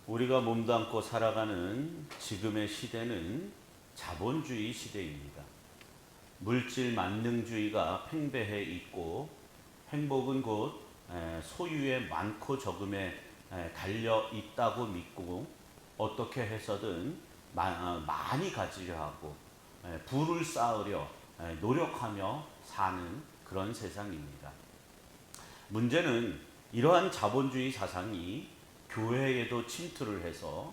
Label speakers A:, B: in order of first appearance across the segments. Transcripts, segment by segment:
A: 우리가 몸담고 살아가는 지금의 시대는 자본주의 시대입니다. 물질 만능주의가 팽배해 있고 행복은 곧 소유의 많고 적음에 달려 있다고 믿고 어떻게 해서든 많이 가지려 하고 부를 쌓으려 노력하며 사는 그런 세상입니다. 문제는 이러한 자본주의 사상이 교회에도 침투를 해서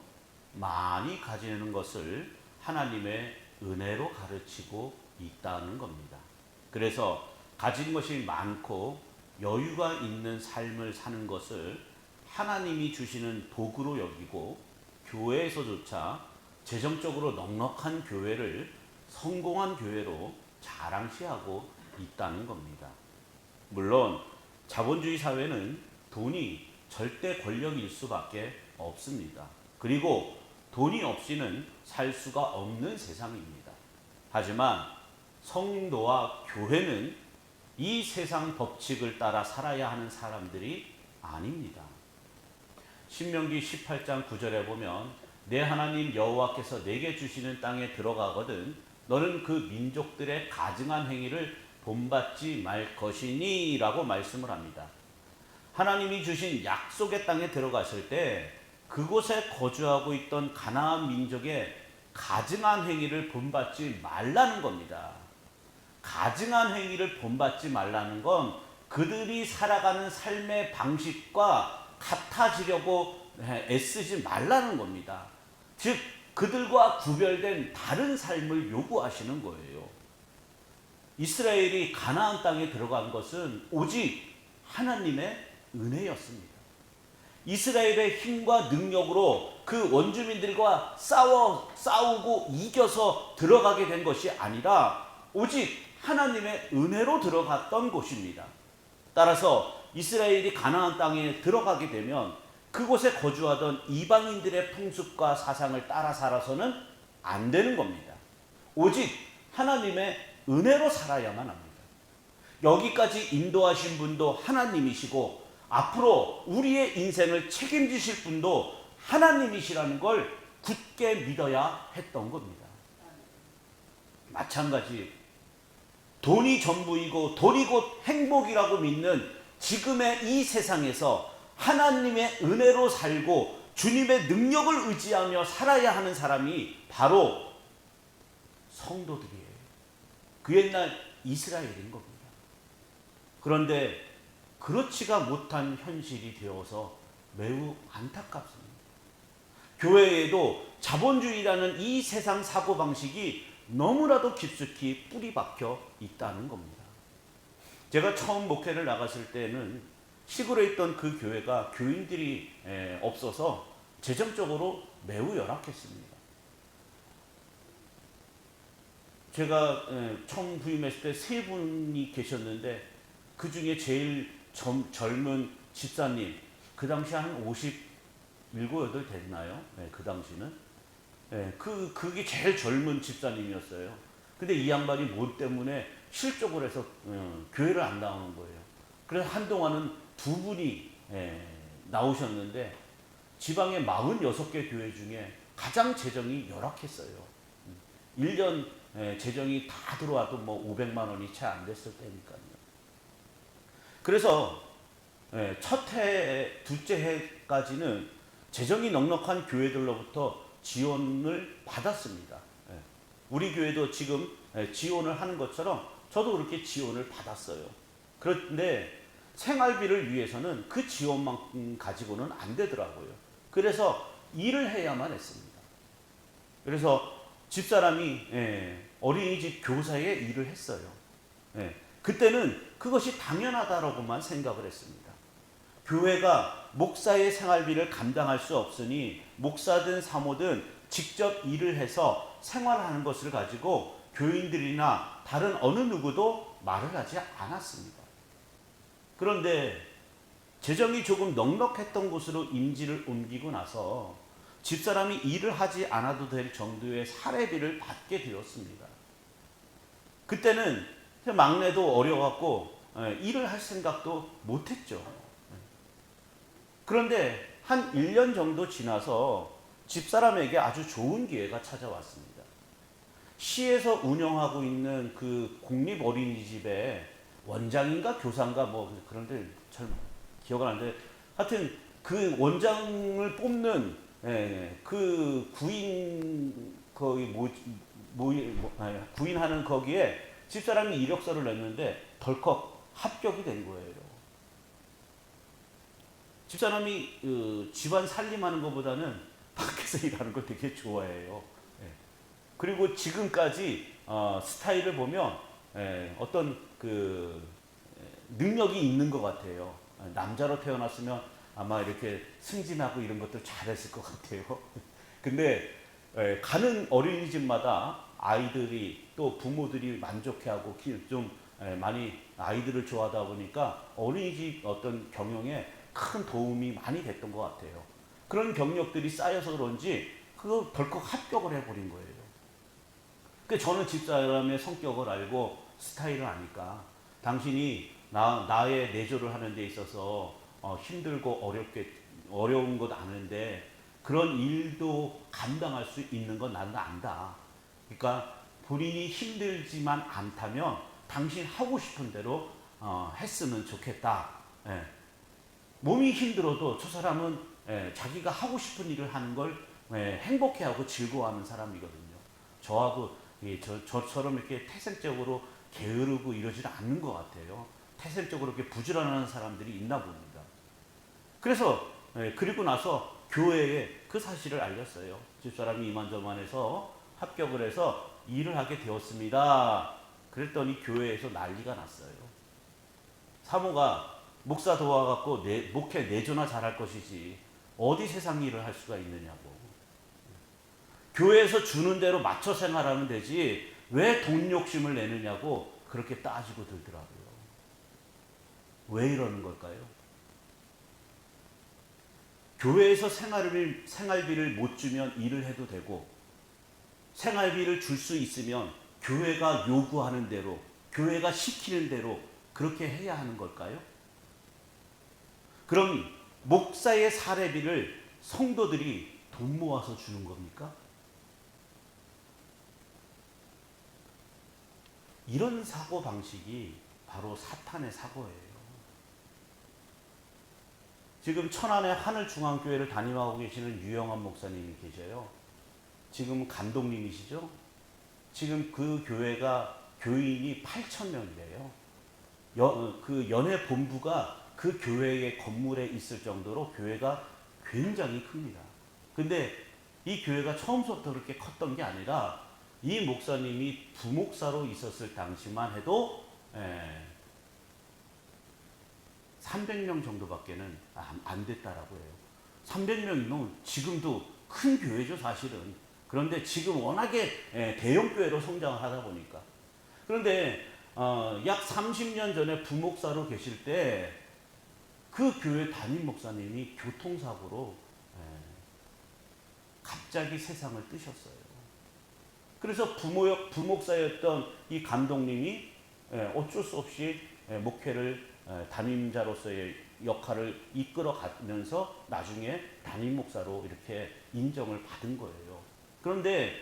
A: 많이 가지는 것을 하나님의 은혜로 가르치고 있다는 겁니다. 그래서 가진 것이 많고 여유가 있는 삶을 사는 것을 하나님이 주시는 복으로 여기고 교회에서조차 재정적으로 넉넉한 교회를 성공한 교회로 자랑시하고 있다는 겁니다. 물론 자본주의 사회는 돈이 절대 권력일 수밖에 없습니다. 그리고 돈이 없이는 살 수가 없는 세상입니다. 하지만 성도와 교회는 이 세상 법칙을 따라 살아야 하는 사람들이 아닙니다. 신명기 18장 9절에 보면 내 하나님 여호와께서 내게 주시는 땅에 들어가거든 너는 그 민족들의 가증한 행위를 본받지 말 것이니 라고 말씀을 합니다. 하나님이 주신 약속의 땅에 들어갔을 때 그곳에 거주하고 있던 가나안 민족의 가증한 행위를 본받지 말라는 겁니다. 가증한 행위를 본받지 말라는 건 그들이 살아가는 삶의 방식과 같아지려고 애쓰지 말라는 겁니다. 즉 그들과 구별된 다른 삶을 요구하시는 거예요. 이스라엘이 가나안 땅에 들어간 것은 오직 하나님의 은혜였습니다. 이스라엘의 힘과 능력으로 그 원주민들과 싸우고 이겨서 들어가게 된 것이 아니라 오직 하나님의 은혜로 들어갔던 곳입니다. 따라서 이스라엘이 가나안 땅에 들어가게 되면 그곳에 거주하던 이방인들의 풍습과 사상을 따라 살아서는 안 되는 겁니다. 오직 하나님의 은혜로 살아야만 합니다. 여기까지 인도하신 분도 하나님이시고 앞으로 우리의 인생을 책임지실 분도 하나님이시라는 걸 굳게 믿어야 했던 겁니다. 마찬가지 돈이 전부이고 돈이 곧 행복이라고 믿는 지금의 이 세상에서 하나님의 은혜로 살고 주님의 능력을 의지하며 살아야 하는 사람이 바로 성도들이에요. 그 옛날 이스라엘인 겁니다. 그런데 그렇지가 못한 현실이 되어서 매우 안타깝습니다. 교회에도 자본주의라는 이 세상 사고방식이 너무나도 깊숙이 뿌리 박혀 있다는 겁니다. 제가 처음 목회를 나갔을 때는 시골에 있던 그 교회가 교인들이 없어서 재정적으로 매우 열악했습니다. 제가 처음 부임했을 때 세 분이 계셨는데 그 중에 제일 젊은 집사님, 그 당시 한 57, 8 됐나요? 그 당시는. 그게 제일 젊은 집사님이었어요. 근데 이 양반이 뭐 때문에 실족을 해서 교회를 안 나오는 거예요. 그래서 한동안은 두 분이 나오셨는데 지방의 46개 교회 중에 가장 재정이 열악했어요. 1년 재정이 다 들어와도 뭐 500만 원이 채 안 됐을 때니까요. 그래서 첫 해, 둘째 해까지는 재정이 넉넉한 교회들로부터 지원을 받았습니다. 우리 교회도 지금 지원을 하는 것처럼 저도 그렇게 지원을 받았어요. 그런데 생활비를 위해서는 그 지원만큼 가지고는 안 되더라고요. 그래서 일을 해야만 했습니다. 그래서 집사람이 어린이집 교사의 일을 했어요. 그때는 그것이 당연하다라고만 생각을 했습니다. 교회가 목사의 생활비를 감당할 수 없으니 목사든 사모든 직접 일을 해서 생활하는 것을 가지고 교인들이나 다른 어느 누구도 말을 하지 않았습니다. 그런데 재정이 조금 넉넉했던 곳으로 임지를 옮기고 나서 집사람이 일을 하지 않아도 될 정도의 사례비를 받게 되었습니다. 그때는 막내도 어려갖고 일을 할 생각도 못했죠. 그런데 한 1년 정도 지나서 집사람에게 아주 좋은 기회가 찾아왔습니다. 시에서 운영하고 있는 그 공립 어린이집에 원장인가 교사인가 뭐 그런데 잘 기억은 안 나는데 하여튼 그 원장을 뽑는 그 구인 거기 구인하는 거기에 집사람이 이력서를 냈는데 덜컥 합격이 된 거예요. 집사람이 집안 살림하는 것보다는 밖에서 일하는 걸 되게 좋아해요. 그리고 지금까지 스타일을 보면 어떤 그 능력이 있는 것 같아요. 남자로 태어났으면 아마 이렇게 승진하고 이런 것들 잘했을 것 같아요. 근데 가는 어린이집마다 아이들이 또 부모들이 만족해하고 좀 많이 아이들을 좋아하다 보니까 어린이집 어떤 경영에 큰 도움이 많이 됐던 것 같아요. 그런 경력들이 쌓여서 그런지 그거 덜컥 합격을 해버린 거예요. 저는 집사람의 성격을 알고 스타일을 아니까 당신이 나의 내조를 하는 데 있어서 힘들고 어려운 것 아는데 그런 일도 감당할 수 있는 건 나는 안다. 그러니까 본인이 힘들지만 않다면 당신 하고 싶은 대로 했으면 좋겠다. 몸이 힘들어도 저 사람은 자기가 하고 싶은 일을 하는 걸 행복해하고 즐거워하는 사람이거든요. 저하고 저처럼 이렇게 태생적으로 게으르고 이러지 않는 것 같아요. 태생적으로 이렇게 부지런한 사람들이 있나 봅니다. 그래서 그리고 나서 교회에 그 사실을 알렸어요. 집사람이 이만저만해서 합격을 해서 일을 하게 되었습니다. 그랬더니 교회에서 난리가 났어요. 사모가 목사 도와갖고 목회 내조나 잘할 것이지 어디 세상 일을 할 수가 있느냐고. 교회에서 주는 대로 맞춰 생활하면 되지 왜 돈 욕심을 내느냐고 그렇게 따지고 들더라고요. 왜 이러는 걸까요? 교회에서 생활비를 못 주면 일을 해도 되고 생활비를 줄 수 있으면 교회가 요구하는 대로 교회가 시키는 대로 그렇게 해야 하는 걸까요? 그럼 목사의 사례비를 성도들이 돈 모아서 주는 겁니까? 이런 사고방식이 바로 사탄의 사고예요. 지금 천안의 하늘중앙교회를 담임하고 계시는 유영환 목사님이 계셔요. 지금 감독님이시죠? 지금 그 교회가 교인이 8,000명이래요. 그 연회 본부가 그 교회의 건물에 있을 정도로 교회가 굉장히 큽니다. 근데 이 교회가 처음부터 그렇게 컸던 게 아니라 이 목사님이 부목사로 있었을 당시만 해도 300명 정도밖에는 안 됐다라고 해요. 300명이면 지금도 큰 교회죠, 사실은. 그런데 지금 워낙에 대형 교회로 성장을 하다 보니까. 그런데 약 30년 전에 부목사로 계실 때 그 교회 담임 목사님이 교통사고로 갑자기 세상을 뜨셨어요. 그래서 부목사였던 이 감독님이 어쩔 수 없이 목회를 담임자로서의 역할을 이끌어 가면서 나중에 담임 목사로 이렇게 인정을 받은 거예요. 그런데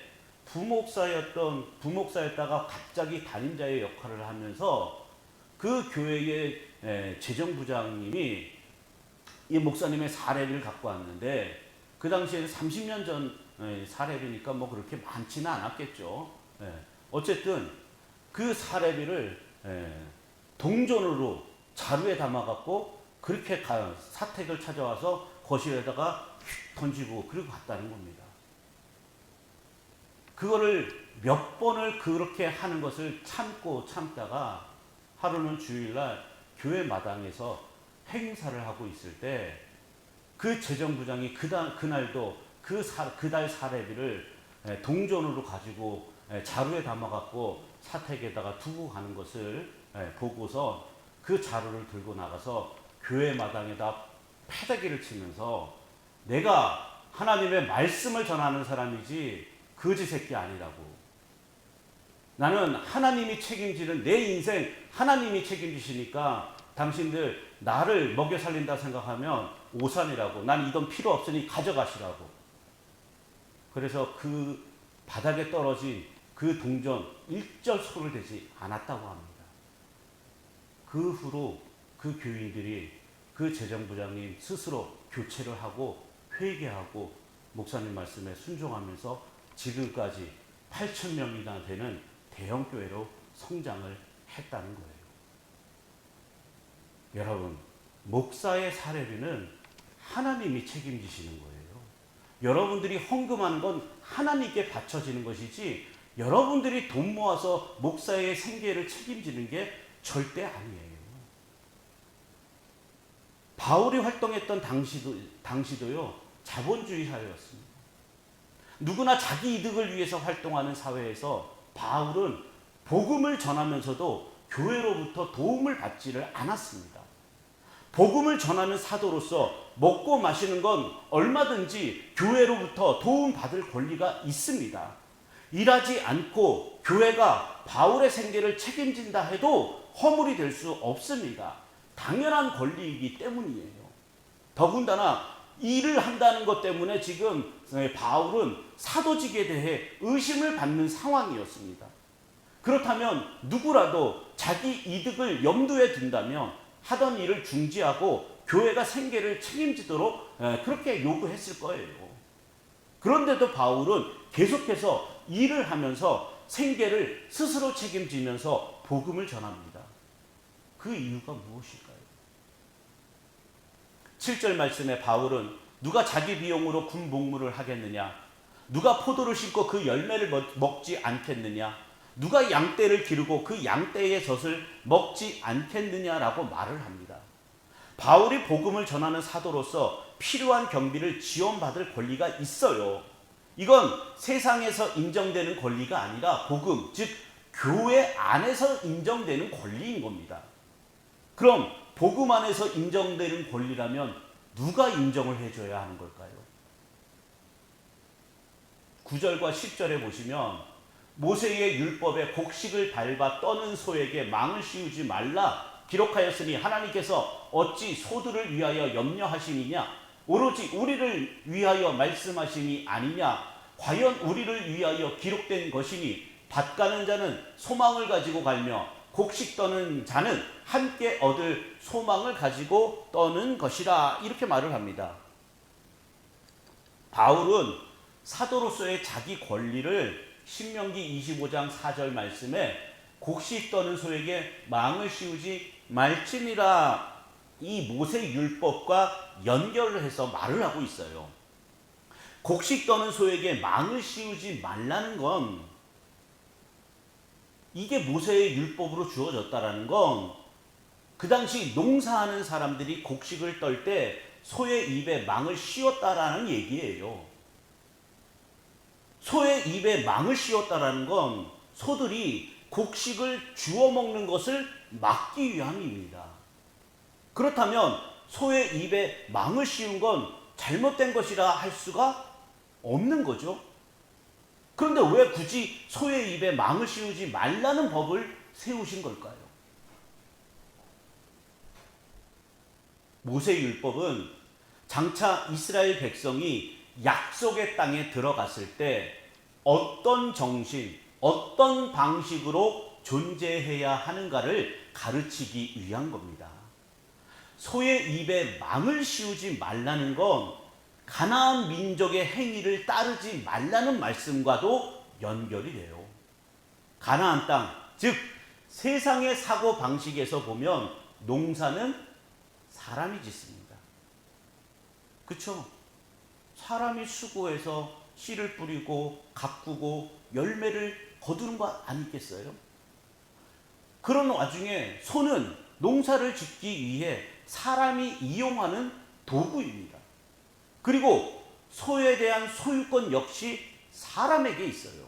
A: 부목사였다가 갑자기 담임자의 역할을 하면서 그 교회의 재정부장님이 이 목사님의 사례비를 갖고 왔는데 그 당시에는 30년 전 사례비니까 뭐 그렇게 많지는 않았겠죠. 어쨌든 그 사례비를 동전으로 자루에 담아갖고 그렇게 사택을 찾아와서 거실에다가 던지고 그리고 갔다는 겁니다. 그거를 몇 번을 그렇게 하는 것을 참다가 하루는 주일날 교회 마당에서 행사를 하고 있을 때 그 재정부장이 그날도 그달 사례비를 동전으로 가지고 자루에 담아갖고 사택에다가 두고 가는 것을 보고서 그 자루를 들고 나가서 교회 마당에다 패대기를 치면서 내가 하나님의 말씀을 전하는 사람이지 거지 새끼 아니라고. 나는 하나님이 책임지는 내 인생 하나님이 책임지시니까 당신들 나를 먹여 살린다 생각하면 오산이라고, 난 이 돈 필요 없으니 가져가시라고. 그래서 그 바닥에 떨어진 그 동전 일절 손을 대지 않았다고 합니다. 그 후로 그 교인들이 그 재정부장님 스스로 교체를 하고 회개하고 목사님 말씀에 순종하면서 지금까지 8,000명이나 되는 대형교회로 성장을 했다는 거예요. 여러분, 목사의 사례비는 하나님이 책임지시는 거예요. 여러분들이 헌금하는 건 하나님께 바쳐지는 것이지 여러분들이 돈 모아서 목사의 생계를 책임지는 게 절대 아니에요. 바울이 활동했던 당시도요, 자본주의 사회였습니다. 누구나 자기 이득을 위해서 활동하는 사회에서 바울은 복음을 전하면서도 교회로부터 도움을 받지를 않았습니다. 복음을 전하는 사도로서 먹고 마시는 건 얼마든지 교회로부터 도움받을 권리가 있습니다. 일하지 않고 교회가 바울의 생계를 책임진다 해도 허물이 될 수 없습니다. 당연한 권리이기 때문이에요. 더군다나 일을 한다는 것 때문에 지금 바울은 사도직에 대해 의심을 받는 상황이었습니다. 그렇다면 누구라도 자기 이득을 염두에 둔다면 하던 일을 중지하고 교회가 생계를 책임지도록 그렇게 요구했을 거예요. 그런데도 바울은 계속해서 일을 하면서 생계를 스스로 책임지면서 복음을 전합니다. 그 이유가 무엇일까요? 7절 말씀에 바울은 누가 자기 비용으로 군 복무를 하겠느냐? 누가 포도를 심고 그 열매를 먹지 않겠느냐? 누가 양떼를 기르고 그 양떼의 젖을 먹지 않겠느냐라고 말을 합니다. 바울이 복음을 전하는 사도로서 필요한 경비를 지원받을 권리가 있어요. 이건 세상에서 인정되는 권리가 아니라 복음, 즉 교회 안에서 인정되는 권리인 겁니다. 그럼 복음 안에서 인정되는 권리라면 누가 인정을 해줘야 하는 걸까요? 9절과 10절에 보시면 모세의 율법에 곡식을 밟아 떠는 소에게 망을 씌우지 말라 기록하였으니 하나님께서 어찌 소들을 위하여 염려하시느냐? 오로지 우리를 위하여 말씀하시니 아니냐? 과연 우리를 위하여 기록된 것이니 밭 가는 자는 소망을 가지고 갈며 곡식 떠는 자는 함께 얻을 소망을 가지고 떠는 것이라, 이렇게 말을 합니다. 바울은 사도로서의 자기 권리를 신명기 25장 4절 말씀에 곡식 떠는 소에게 망을 씌우지 말지니라, 이 모세 율법과 연결을 해서 말을 하고 있어요. 곡식 떠는 소에게 망을 씌우지 말라는 건, 이게 모세의 율법으로 주어졌다라는 건 그 당시 농사하는 사람들이 곡식을 떨 때 소의 입에 망을 씌웠다라는 얘기예요. 소의 입에 망을 씌웠다라는 건 소들이 곡식을 주워 먹는 것을 막기 위함입니다. 그렇다면 소의 입에 망을 씌운 건 잘못된 것이라 할 수가 없는 거죠. 그런데 왜 굳이 소의 입에 망을 씌우지 말라는 법을 세우신 걸까요? 모세율법은 장차 이스라엘 백성이 약속의 땅에 들어갔을 때 어떤 정신, 어떤 방식으로 존재해야 하는가를 가르치기 위한 겁니다. 소의 입에 망을 씌우지 말라는 건 가나안 민족의 행위를 따르지 말라는 말씀과도 연결이 돼요. 가나안 땅, 즉 세상의 사고 방식에서 보면 농사는 사람이 짓습니다. 그렇죠? 사람이 수고해서 씨를 뿌리고 가꾸고 열매를 거두는 거 아니겠어요? 그런 와중에 소는 농사를 짓기 위해 사람이 이용하는 도구입니다. 그리고 소에 대한 소유권 역시 사람에게 있어요.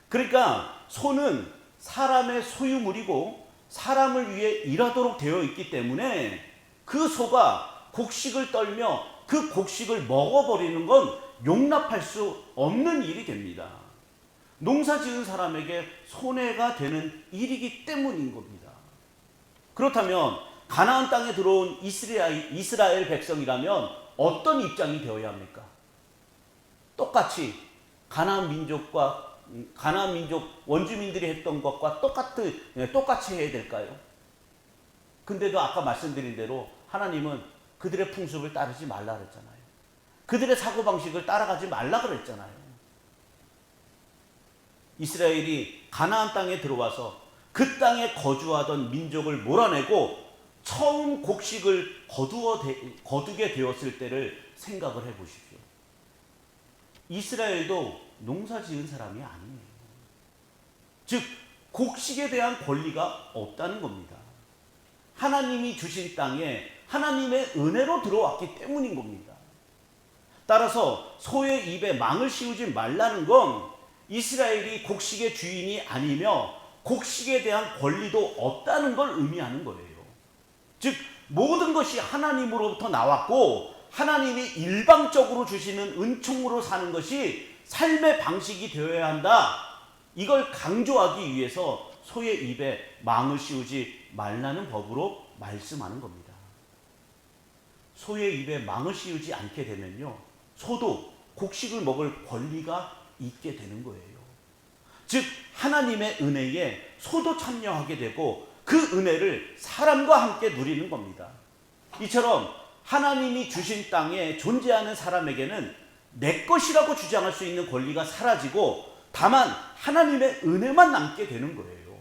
A: 그러니까 소는 사람의 소유물이고 사람을 위해 일하도록 되어 있기 때문에 그 소가 곡식을 떨며 그 곡식을 먹어버리는 건 용납할 수 없는 일이 됩니다. 농사 지은 사람에게 손해가 되는 일이기 때문인 겁니다. 그렇다면 가나안 땅에 들어온 이스라엘 백성이라면 어떤 입장이 되어야 합니까? 똑같이 가나안 민족 원주민들이 했던 것과 똑같이 해야 될까요? 근데도 아까 말씀드린 대로 하나님은 그들의 풍습을 따르지 말라 그랬잖아요. 그들의 사고방식을 따라가지 말라 그랬잖아요. 이스라엘이 가나안 땅에 들어와서 그 땅에 거주하던 민족을 몰아내고 처음 곡식을 거두게 되었을 때를 생각을 해보십시오. 이스라엘도 농사 지은 사람이 아니에요. 즉 곡식에 대한 권리가 없다는 겁니다. 하나님이 주신 땅에 하나님의 은혜로 들어왔기 때문인 겁니다. 따라서 소의 입에 망을 씌우지 말라는 건 이스라엘이 곡식의 주인이 아니며 곡식에 대한 권리도 없다는 걸 의미하는 거예요. 즉 모든 것이 하나님으로부터 나왔고 하나님이 일방적으로 주시는 은총으로 사는 것이 삶의 방식이 되어야 한다. 이걸 강조하기 위해서 소의 입에 망을 씌우지 말라는 법으로 말씀하는 겁니다. 소의 입에 망을 씌우지 않게 되면요, 소도 곡식을 먹을 권리가 있게 되는 거예요. 즉 하나님의 은혜에 소도 참여하게 되고 그 은혜를 사람과 함께 누리는 겁니다. 이처럼 하나님이 주신 땅에 존재하는 사람에게는 내 것이라고 주장할 수 있는 권리가 사라지고 다만 하나님의 은혜만 남게 되는 거예요.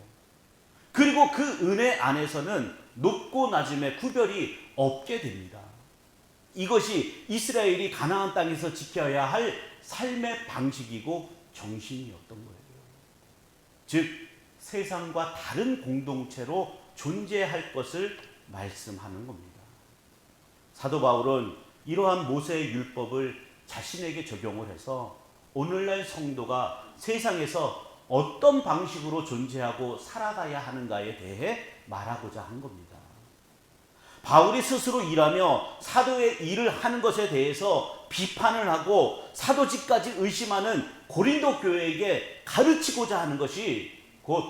A: 그리고 그 은혜 안에서는 높고 낮음의 구별이 없게 됩니다. 이것이 이스라엘이 가나안 땅에서 지켜야 할 삶의 방식이고 정신이었던 거예요. 즉 세상과 다른 공동체로 존재할 것을 말씀하는 겁니다. 사도 바울은 이러한 모세의 율법을 자신에게 적용을 해서 오늘날 성도가 세상에서 어떤 방식으로 존재하고 살아가야 하는가에 대해 말하고자 한 겁니다. 바울이 스스로 일하며 사도의 일을 하는 것에 대해서 비판을 하고 사도직까지 의심하는 고린도 교회에게 가르치고자 하는 것이 곧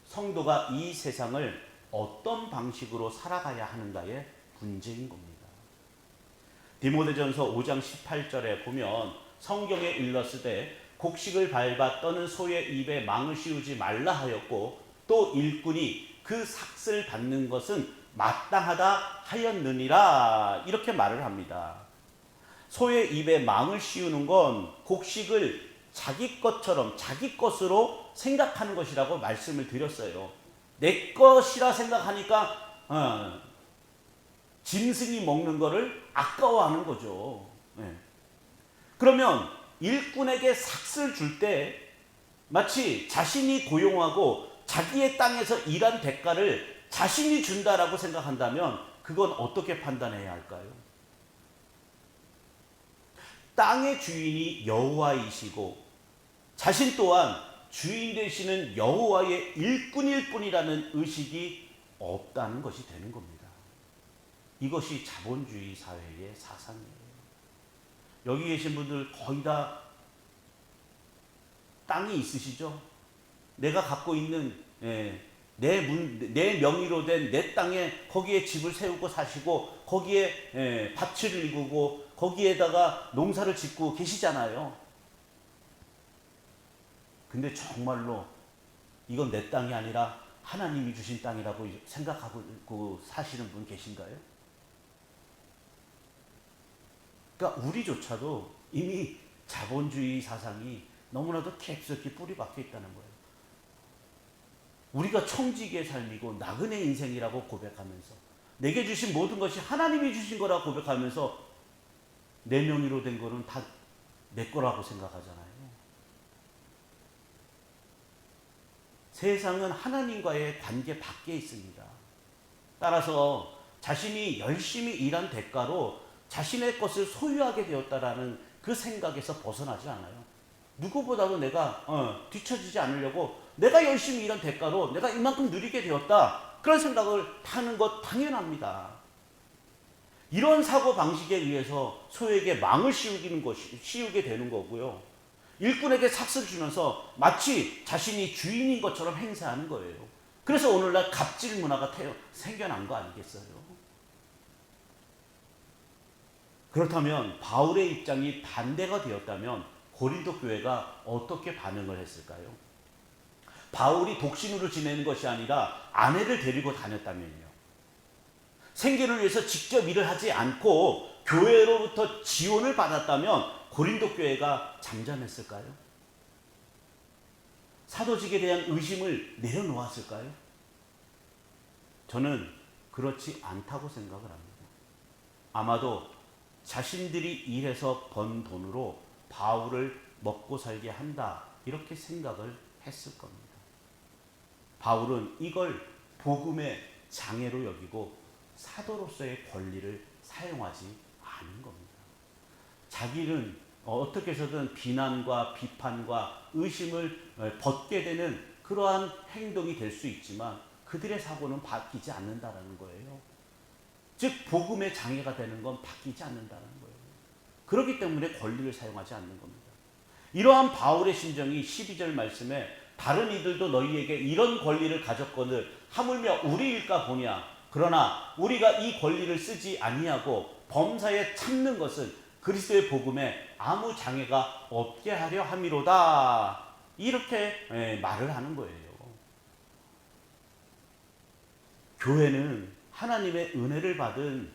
A: 성도가 이 세상을 어떤 방식으로 살아가야 하는가의 문제인 겁니다. 디모데전서 5장 18절에 보면 성경에 일렀으되 곡식을 밟아 떠는 소의 입에 망을 씌우지 말라 하였고 또 일꾼이 그 삭슬 받는 것은 마땅하다 하였느니라, 이렇게 말을 합니다. 소의 입에 망을 씌우는 건 곡식을 자기 것처럼 자기 것으로 생각하는 것이라고 말씀을 드렸어요. 내 것이라 생각하니까 짐승이 먹는 거를 아까워하는 거죠. 그러면 일꾼에게 삭슬 줄 때 마치 자신이 고용하고 자기의 땅에서 일한 대가를 자신이 준다라고 생각한다면 그건 어떻게 판단해야 할까요? 땅의 주인이 여호와이시고 자신 또한 주인 되시는 여호와의 일꾼일 뿐이라는 의식이 없다는 것이 되는 겁니다. 이것이 자본주의 사회의 사상이에요. 여기 계신 분들 거의 다 땅이 있으시죠? 내가 갖고 있는 내 명의로 된 내 땅에 거기에 집을 세우고 사시고 거기에 밭을 일구고 거기에다가 농사를 짓고 계시잖아요. 근데 정말로 이건 내 땅이 아니라 하나님이 주신 땅이라고 생각하고 사시는 분 계신가요? 그러니까 우리조차도 이미 자본주의 사상이 너무나도 깊숙이 뿌리 박혀 있다는 거예요. 우리가 청지기의 삶이고 나그네 인생이라고 고백하면서 내게 주신 모든 것이 하나님이 주신 거라고 고백하면서 내 명의로 된 거는 다 내 거라고 생각하잖아요. 세상은 하나님과의 관계 밖에 있습니다. 따라서 자신이 열심히 일한 대가로 자신의 것을 소유하게 되었다라는 그 생각에서 벗어나지 않아요. 누구보다도 내가 뒤처지지 않으려고 내가 열심히 일한 대가로 내가 이만큼 누리게 되었다, 그런 생각을 하는 것 당연합니다. 이런 사고 방식에 의해서 소에게 망을 씌우게 되는 거고요. 일꾼에게 삭슬 주면서 마치 자신이 주인인 것처럼 행세하는 거예요. 그래서 오늘날 갑질 문화가 생겨난 거 아니겠어요? 그렇다면 바울의 입장이 반대가 되었다면 고린도 교회가 어떻게 반응을 했을까요? 바울이 독신으로 지내는 것이 아니라 아내를 데리고 다녔다면요. 생계를 위해서 직접 일을 하지 않고 교회로부터 지원을 받았다면 고린도 교회가 잠잠했을까요? 사도직에 대한 의심을 내려놓았을까요? 저는 그렇지 않다고 생각을 합니다. 아마도 자신들이 일해서 번 돈으로 바울을 먹고 살게 한다, 이렇게 생각을 했을 겁니다. 바울은 이걸 복음의 장애로 여기고 사도로서의 권리를 사용하지 않은 겁니다. 자기는 어떻게 해서든 비난과 비판과 의심을 벗게 되는 그러한 행동이 될 수 있지만 그들의 사고는 바뀌지 않는다는 거예요. 즉 복음의 장애가 되는 건 바뀌지 않는다는 거예요. 그렇기 때문에 권리를 사용하지 않는 겁니다. 이러한 바울의 심정이 12절 말씀에 다른 이들도 너희에게 이런 권리를 가졌거늘 하물며 우리 일까 보냐. 그러나 우리가 이 권리를 쓰지 아니하고 범사에 참는 것은 그리스도의 복음에 아무 장애가 없게 하려 함이로다. 이렇게 말을 하는 거예요. 교회는 하나님의 은혜를 받은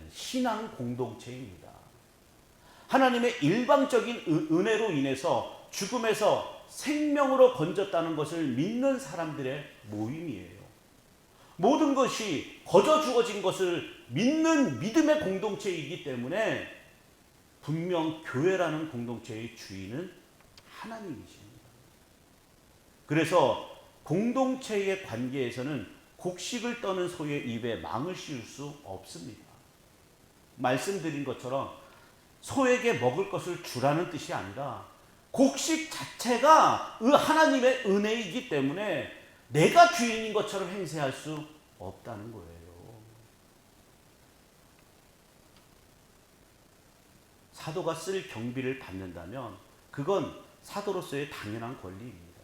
A: 신앙 공동체입니다. 하나님의 일방적인 은혜로 인해서 죽음에서 생명으로 건졌다는 것을 믿는 사람들의 모임이에요. 모든 것이 거저 주어진 것을 믿는 믿음의 공동체이기 때문에 분명 교회라는 공동체의 주인은 하나님이십니다. 그래서 공동체의 관계에서는 곡식을 떠는 소의 입에 망을 씌울 수 없습니다. 말씀드린 것처럼 소에게 먹을 것을 주라는 뜻이 아니라 곡식 자체가 하나님의 은혜이기 때문에 내가 주인인 것처럼 행세할 수 없다는 거예요. 사도가 쓸 경비를 받는다면 그건 사도로서의 당연한 권리입니다.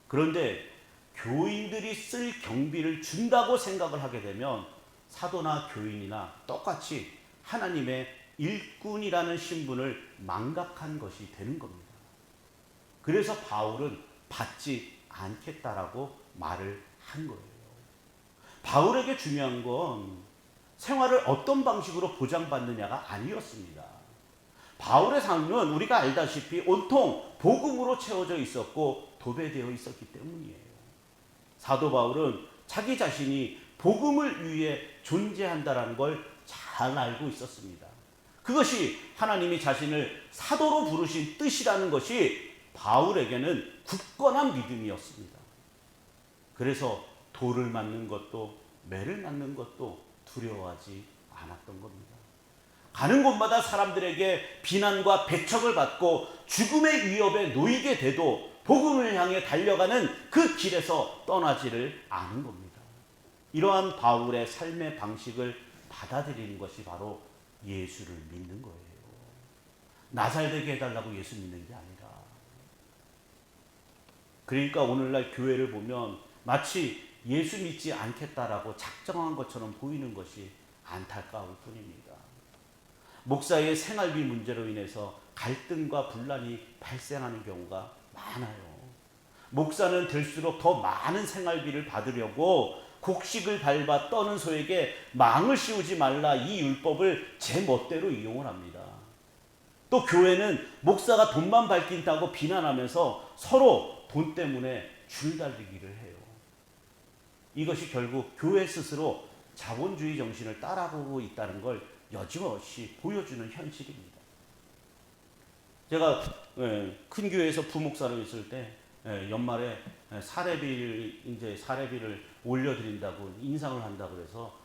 A: 그런데 교인들이 쓸 경비를 준다고 생각을 하게 되면 사도나 교인이나 똑같이 하나님의 일꾼이라는 신분을 망각한 것이 되는 겁니다. 그래서 바울은 받지 않겠다라고 말을 한 거예요. 바울에게 중요한 건 생활을 어떤 방식으로 보장받느냐가 아니었습니다. 바울의 삶은 우리가 알다시피 온통 복음으로 채워져 있었고 도배되어 있었기 때문이에요. 사도 바울은 자기 자신이 복음을 위해 존재한다는 걸 잘 알고 있었습니다. 그것이 하나님이 자신을 사도로 부르신 뜻이라는 것이 바울에게는 굳건한 믿음이었습니다. 그래서 돌을 맞는 것도 매를 맞는 것도 두려워하지 않았던 겁니다. 가는 곳마다 사람들에게 비난과 배척을 받고 죽음의 위협에 놓이게 돼도 복음을 향해 달려가는 그 길에서 떠나지를 않은 겁니다. 이러한 바울의 삶의 방식을 받아들이는 것이 바로 예수를 믿는 거예요. 나 잘되게 해달라고 예수 믿는 게 아니라. 그러니까 오늘날 교회를 보면 마치 예수 믿지 않겠다라고 작정한 것처럼 보이는 것이 안타까울 뿐입니다. 목사의 생활비 문제로 인해서 갈등과 분란이 발생하는 경우가 많아요. 목사는 될수록 더 많은 생활비를 받으려고 곡식을 밟아 떠는 소에게 망을 씌우지 말라, 이 율법을 제 멋대로 이용을 합니다. 또 교회는 목사가 돈만 밝힌다고 비난하면서 서로 돈 때문에 줄다리기를 해요. 이것이 결국 교회 스스로 자본주의 정신을 따라가고 있다는 걸 여지없이 보여주는 현실입니다. 제가 큰 교회에서 부목사로 있을 때 연말에 사례비를 올려드린다고 인상을 한다고 그래서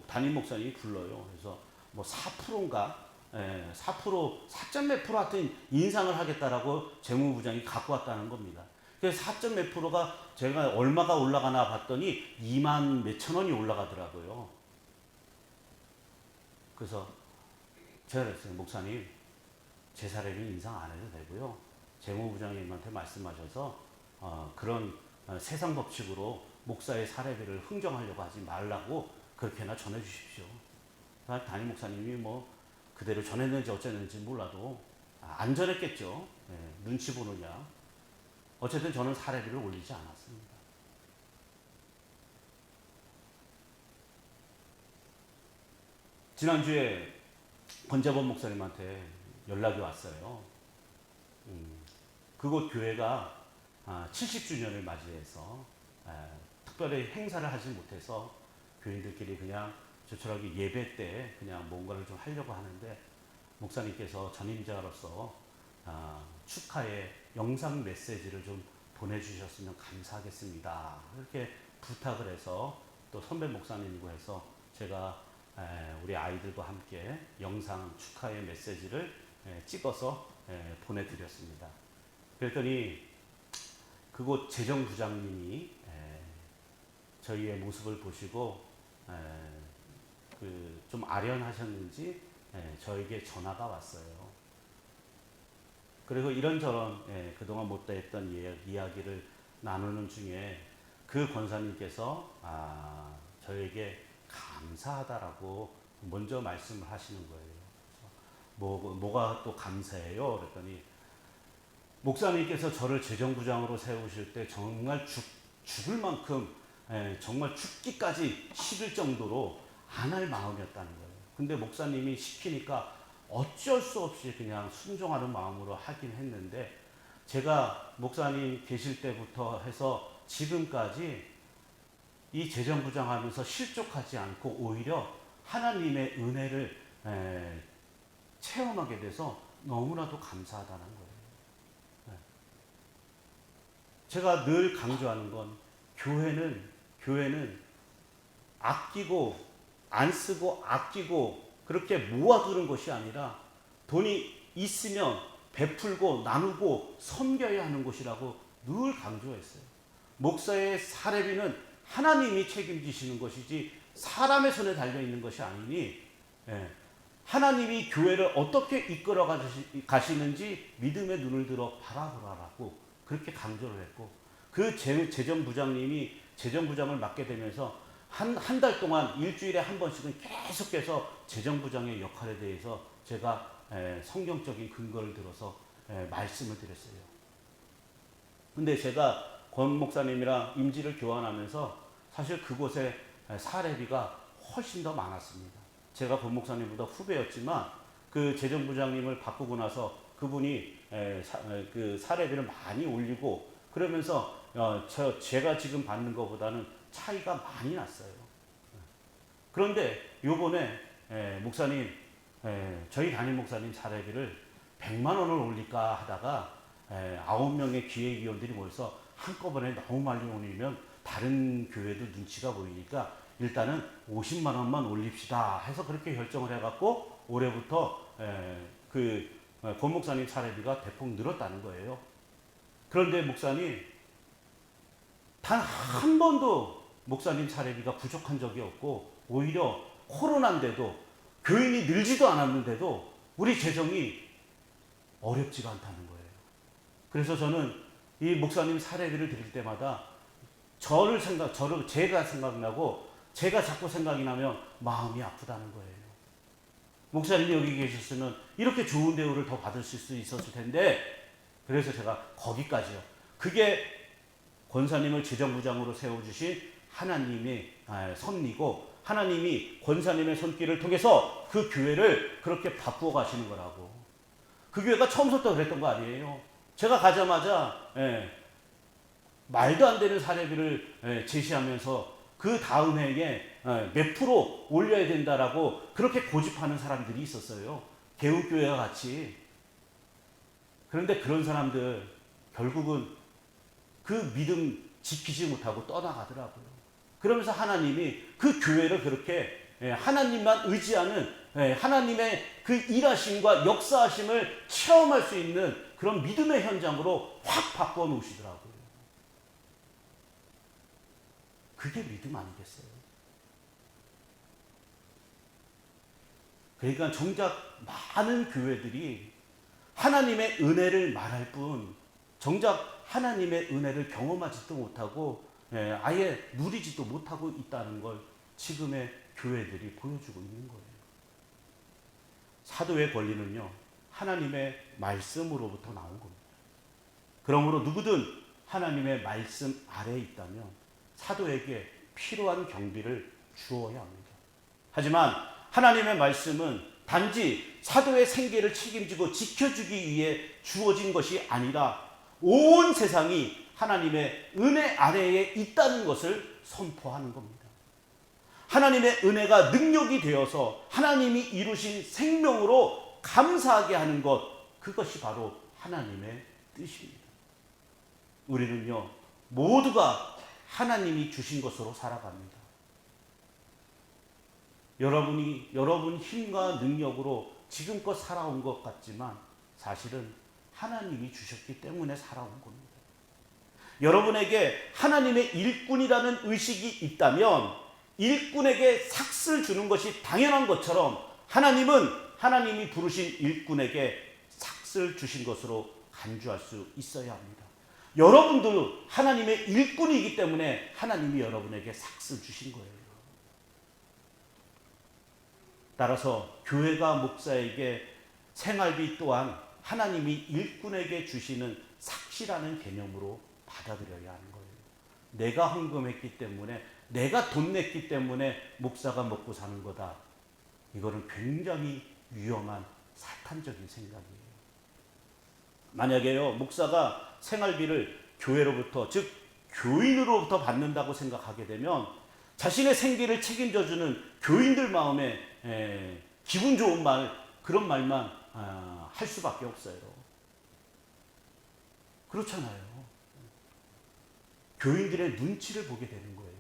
A: 담임 목사님이 불러요. 그래서 4%인가 4% 몇 프로 하여튼 인상을 하겠다라고 재무부장이 갖고 왔다는 겁니다. 그래서 4몇 프로가 제가 얼마가 올라가나 봤더니 2만 몇천 원이 올라가더라고요. 그래서 제가 그랬어요. 목사님, 제 사례비 인상 안 해도 되고요. 재무부장님한테 말씀하셔서 그런 세상 법칙으로 목사의 사례비를 흥정하려고 하지 말라고 그렇게나 전해 주십시오. 담임 목사님이 뭐 그대로 전했는지 어쨌는지 몰라도 안 전했겠죠. 눈치 보느냐. 어쨌든 저는 사례비를 올리지 않았습니다. 지난주에 권재범 목사님한테 연락이 왔어요. 그곳 교회가 70주년을 맞이해서 특별히 행사를 하지 못해서 교인들끼리 그냥 조촐하게 예배 때 그냥 뭔가를 좀 하려고 하는데 목사님께서 전임자로서 축하의 영상 메시지를 좀 보내주셨으면 감사하겠습니다. 이렇게 부탁을 해서 또 선배 목사님이고 해서 제가 우리 아이들과 함께 영상 축하의 메시지를 찍어서 보내드렸습니다. 그랬더니 그곳 재정부장님이 저희의 모습을 보시고 좀 아련하셨는지 저에게 전화가 왔어요. 그리고 이런저런 그동안 못했던 이야기를 나누는 중에 그 권사님께서 저에게 감사하다라고 먼저 말씀을 하시는 거예요. 뭐가 또 감사해요? 그랬더니 목사님께서 저를 재정부장으로 세우실 때 정말 죽을 만큼 정말 죽기까지 싫을 정도로 안 할 마음이었다는 거예요. 근데 목사님이 시키니까 어쩔 수 없이 그냥 순종하는 마음으로 하긴 했는데 제가 목사님 계실 때부터 해서 지금까지 이 재정부장 하면서 실족하지 않고 오히려 하나님의 은혜를 체험하게 돼서 너무나도 감사하다는 거예요. 제가 늘 강조하는 건 교회는 아끼고 안 쓰고 아끼고 그렇게 모아두는 것이 아니라 돈이 있으면 베풀고 나누고 섬겨야 하는 곳이라고 늘 강조했어요. 목사의 사례비는 하나님이 책임지시는 것이지 사람의 손에 달려있는 것이 아니니 하나님이 교회를 어떻게 이끌어 가시는지 믿음의 눈을 들어 바라보라라고 그렇게 강조를 했고 그 재정부장님이 재정부장을 맡게 되면서 한 달 동안 일주일에 한 번씩은 계속해서 재정부장의 역할에 대해서 제가 성경적인 근거를 들어서 말씀을 드렸어요. 근데 제가 권 목사님이랑 임지를 교환하면서 사실 그곳에 사례비가 훨씬 더 많았습니다. 제가 권 목사님보다 후배였지만 그 재정부장님을 바꾸고 나서 그분이 그 사례비를 많이 올리고 그러면서 제가 지금 받는 것보다는 차이가 많이 났어요. 그런데 요번에 목사님 저희 담임 목사님 사례비를 100만 원을 올릴까 하다가 9명의 기획위원들이 모여서 한꺼번에 너무 많이 올리면 다른 교회도 눈치가 보이니까 일단은 50만 원만 올립시다 해서 그렇게 결정을 해갖고 올해부터 권 목사님 사례비가 대폭 늘었다는 거예요. 그런데 목사님 단 한 번도 목사님 사례비가 부족한 적이 없고 오히려 코로나인데도 교인이 늘지도 않았는데도 우리 재정이 어렵지가 않다는 거예요. 그래서 저는 이 목사님 사례비를 드릴 때마다 제가 생각나고 제가 자꾸 생각이 나면 마음이 아프다는 거예요. 목사님이 여기 계셨으면 이렇게 좋은 대우를 더 받으실 수 있었을 텐데 그래서 제가 거기까지요. 그게 권사님을 재정부장으로 세워주신 하나님의 섭리고 하나님이 권사님의 손길을 통해서 그 교회를 그렇게 바꾸어 가시는 거라고. 그 교회가 처음부터 그랬던 거 아니에요. 제가 가자마자 말도 안 되는 사례비를 제시하면서 그 다음 해에 몇 프로 올려야 된다라고 그렇게 고집하는 사람들이 있었어요. 개운교회와 같이. 그런데 그런 사람들 결국은 그 믿음 지키지 못하고 떠나가더라고요. 그러면서 하나님이 그 교회를 그렇게 하나님만 의지하는 하나님의 그 일하심과 역사하심을 체험할 수 있는 그런 믿음의 현장으로 확 바꿔 놓으시더라고요. 그게 믿음 아니겠어요? 그러니까 정작 많은 교회들이 하나님의 은혜를 말할 뿐 정작 하나님의 은혜를 경험하지도 못하고 아예 누리지도 못하고 있다는 걸 지금의 교회들이 보여주고 있는 거예요. 사도의 권리는요, 하나님의 말씀으로부터 나온 겁니다. 그러므로 누구든 하나님의 말씀 아래에 있다면 사도에게 필요한 경비를 주어야 합니다. 하지만 하나님의 말씀은 단지 사도의 생계를 책임지고 지켜주기 위해 주어진 것이 아니라 온 세상이 하나님의 은혜 아래에 있다는 것을 선포하는 겁니다. 하나님의 은혜가 능력이 되어서 하나님이 이루신 생명으로 감사하게 하는 것, 그것이 바로 하나님의 뜻입니다. 우리는요, 모두가 하나님이 주신 것으로 살아갑니다. 여러분 힘과 능력으로 지금껏 살아온 것 같지만 사실은 하나님이 주셨기 때문에 살아온 겁니다. 여러분에게 하나님의 일꾼이라는 의식이 있다면 일꾼에게 삭스를 주는 것이 당연한 것처럼 하나님은 하나님이 부르신 일꾼에게 삭스를 주신 것으로 간주할 수 있어야 합니다. 여러분도 하나님의 일꾼이기 때문에 하나님이 여러분에게 삭스를 주신 거예요. 따라서 교회가 목사에게 생활비 또한 하나님이 일꾼에게 주시는 삭시라는 개념으로 받아들여야 하는 거예요. 내가 헌금했기 때문에, 내가 돈 냈기 때문에 목사가 먹고 사는 거다. 이거는 굉장히 위험한 사탄적인 생각이에요. 만약에요, 목사가 생활비를 교회로부터, 즉 교인으로부터 받는다고 생각하게 되면 자신의 생계를 책임져주는 교인들 마음에 기분 좋은 말, 그런 말만 할 수밖에 없어요. 그렇잖아요. 교인들의 눈치를 보게 되는 거예요.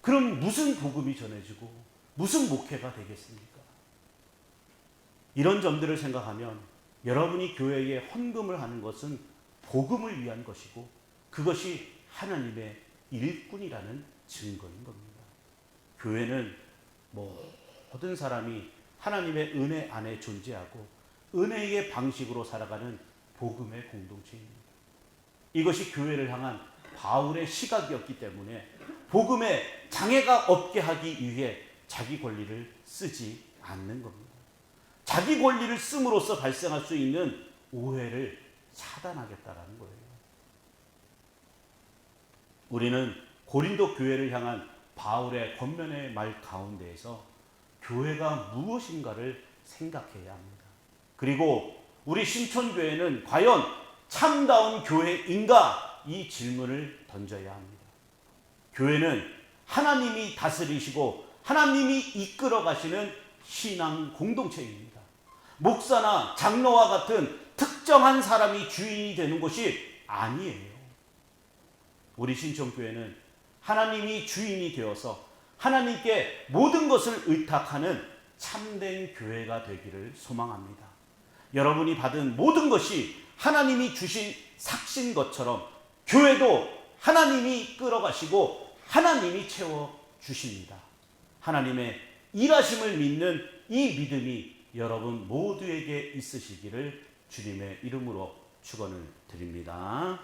A: 그럼 무슨 복음이 전해지고 무슨 목회가 되겠습니까? 이런 점들을 생각하면 여러분이 교회에 헌금을 하는 것은 복음을 위한 것이고 그것이 하나님의 일꾼이라는 증거인 겁니다. 교회는 모든 사람이 하나님의 은혜 안에 존재하고 은혜의 방식으로 살아가는 복음의 공동체입니다. 이것이 교회를 향한 바울의 시각이었기 때문에 복음에 장애가 없게 하기 위해 자기 권리를 쓰지 않는 겁니다. 자기 권리를 씀으로써 발생할 수 있는 오해를 차단하겠다라는 거예요. 우리는 고린도 교회를 향한 바울의 권면의 말 가운데에서 교회가 무엇인가를 생각해야 합니다. 그리고 우리 신촌교회는 과연 참다운 교회인가? 이 질문을 던져야 합니다. 교회는 하나님이 다스리시고 하나님이 이끌어 가시는 신앙 공동체입니다. 목사나 장로와 같은 특정한 사람이 주인이 되는 것이 아니에요. 우리 신촌교회는 하나님이 주인이 되어서 하나님께 모든 것을 의탁하는 참된 교회가 되기를 소망합니다. 여러분이 받은 모든 것이 하나님이 주신 삭신 것처럼 교회도 하나님이 끌어가시고 하나님이 채워주십니다. 하나님의 일하심을 믿는 이 믿음이 여러분 모두에게 있으시기를 주님의 이름으로 축원을 드립니다.